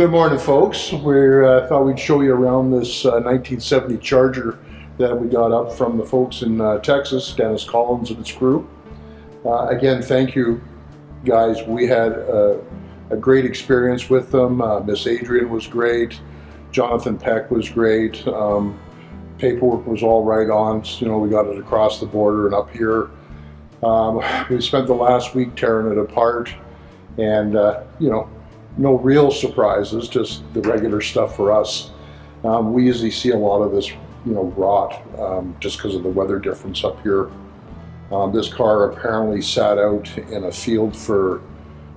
Good morning, folks. We thought we'd show you around this 1970 Charger that we got up from the folks in Texas, Dennis Collins and his crew. Again, thank you, guys. We had a great experience with them. Miss Adrian was great. Jonathan Peck was great. Paperwork was all right on. You know, we got it across the border and up here. We spent the last week tearing it apart, and you know, no real surprises, just the regular stuff for us. We usually see a lot of this, you know, rot just because of the weather difference up here. This car apparently sat out in a field for,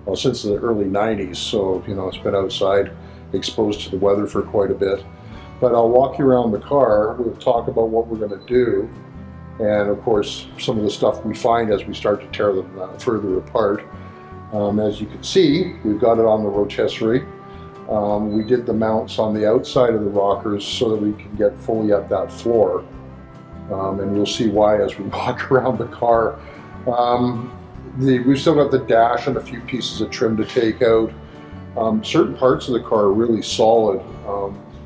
well, since the early 90s, so, you know, it's been outside exposed to the weather for quite a bit. But I'll walk you around the car. We'll talk about what we're going to do, and of course some of the stuff we find as we start to tear them further apart. As you can see, we've got it on the rotisserie. We did the mounts on the outside of the rockers so that we can get fully at that floor. And you'll see why as we walk around the car. We've still got the dash and a few pieces of trim to take out. Certain parts of the car are really solid,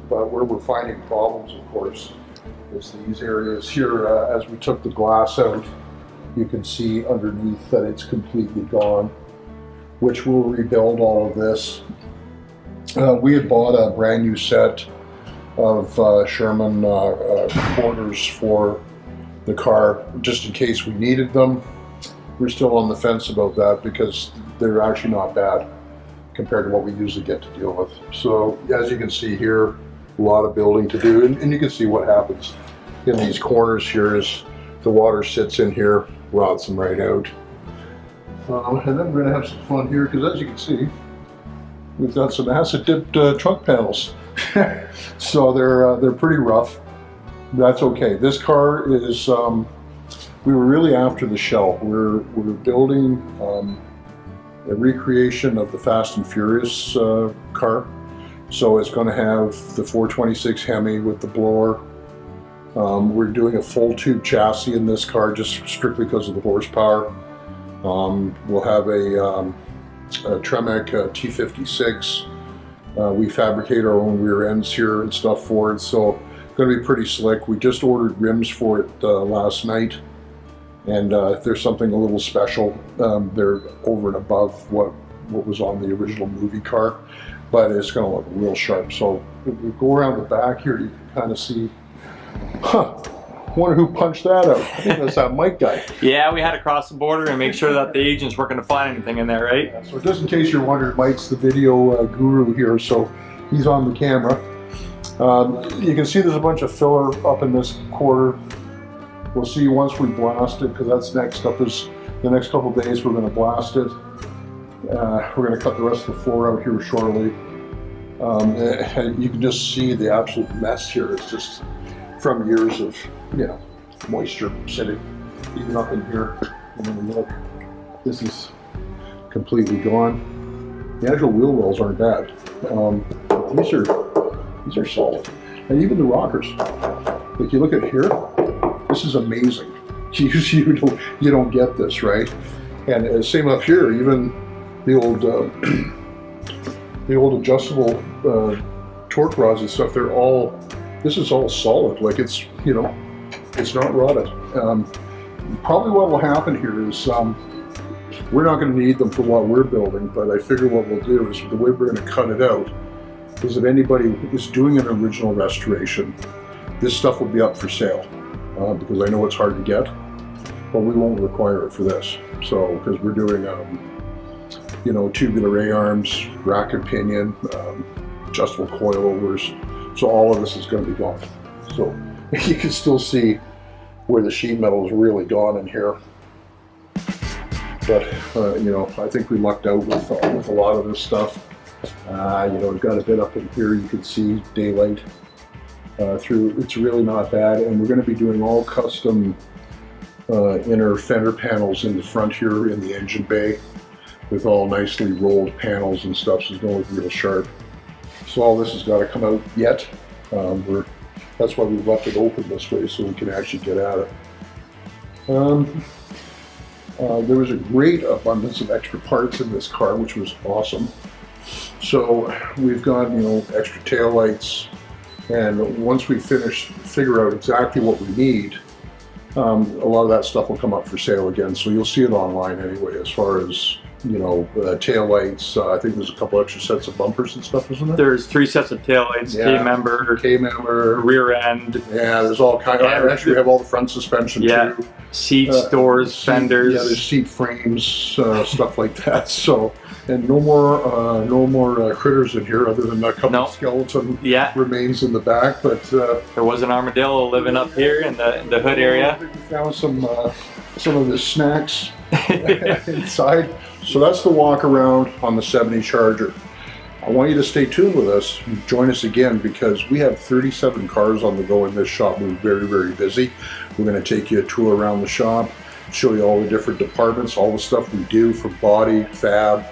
but where we're finding problems, of course, is these areas here. As we took the glass out, you can see underneath that it's completely gone, which will rebuild all of this. We had bought a brand new set of Sherman quarters for the car just in case we needed them. We're still on the fence about that because they're actually not bad compared to what we usually get to deal with. So as you can see here, a lot of building to do, and you can see what happens in these corners here is the water sits in here, rots them right out. And then we're going to have some fun here because, as you can see, we've got some acid-dipped trunk panels. So they're pretty rough. That's okay. This car is, we were really after the shell. We're building a recreation of the Fast and Furious car. So it's going to have the 426 Hemi with the blower. We're doing a full tube chassis in this car just strictly because of the horsepower. We'll have a Tremec T56. We fabricate our own rear ends here and stuff for it, so it's going to be pretty slick. We just ordered rims for it last night, and there's something a little special. They're over and above what was on the original movie car, but it's going to look real sharp. So if we go around the back here, you can kind of see, wonder who punched that out. I think that's that Mike guy. Yeah, we had to cross the border and make sure that the agents weren't going to find anything in there, right? Yeah, so just in case you're wondering, Mike's the video guru here, so he's on the camera. You can see there's a bunch of filler up in this quarter. We'll see once we blast it, because that's next up. Is the next couple of days we're going to blast it. We're going to cut the rest of the floor out here shortly. You can just see the absolute mess here. It's just from years of, you know, moisture sitting even up in here. And then look, this is completely gone. The actual wheel wells aren't bad. These are solid, and even the rockers. Like you look at here, this is amazing. You don't get this, right? And same up here, even the old adjustable torque rods and stuff. They're all. This is all solid, like it's, you know, it's not rotted. Probably what will happen here is we're not going to need them for what we're building, but I figure what we'll do is the way we're going to cut it out is if anybody is doing an original restoration, this stuff will be up for sale because I know it's hard to get, but we won't require it for this. So, because we're doing, you know, tubular A-arms, rack and pinion, adjustable coilovers. So all of this is going to be gone. So you can still see where the sheet metal is really gone in here. But you know, I think we lucked out with a lot of this stuff. You know, we've got a bit up in here. You can see daylight through. It's really not bad. And we're going to be doing all custom inner fender panels in the front here in the engine bay with all nicely rolled panels and stuff. So it's going to look real sharp. So all this has got to come out yet. That's why we've left it open this way so we can actually get at it. There was a great abundance of extra parts in this car, which was awesome. So we've got, extra tail lights, and once we figure out exactly what we need, a lot of that stuff will come up for sale again. So you'll see it online anyway, as far as, tail lights. I think there's a couple extra sets of bumpers and stuff, isn't there? There's 3 sets of taillights, K-member, rear end. Yeah, there's all kinds. Actually, we have all the front suspension too. Seats, doors, fenders. Yeah, there's seat frames, stuff like that. So, and no more critters in here other than a couple of skeleton remains in the back. But there was an armadillo living up here in the hood area. We found some of the snacks inside. So that's the walk around on the 70 Charger. I want you to stay tuned with us. Join us again, because we have 37 cars on the go in this shop. We're very, very busy. We're going to take you a tour around the shop, show you all the different departments, all the stuff we do for body, fab,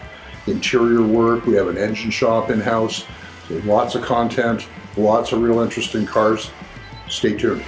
interior work. We have an engine shop in-house. So lots of content, lots of real interesting cars. Stay tuned.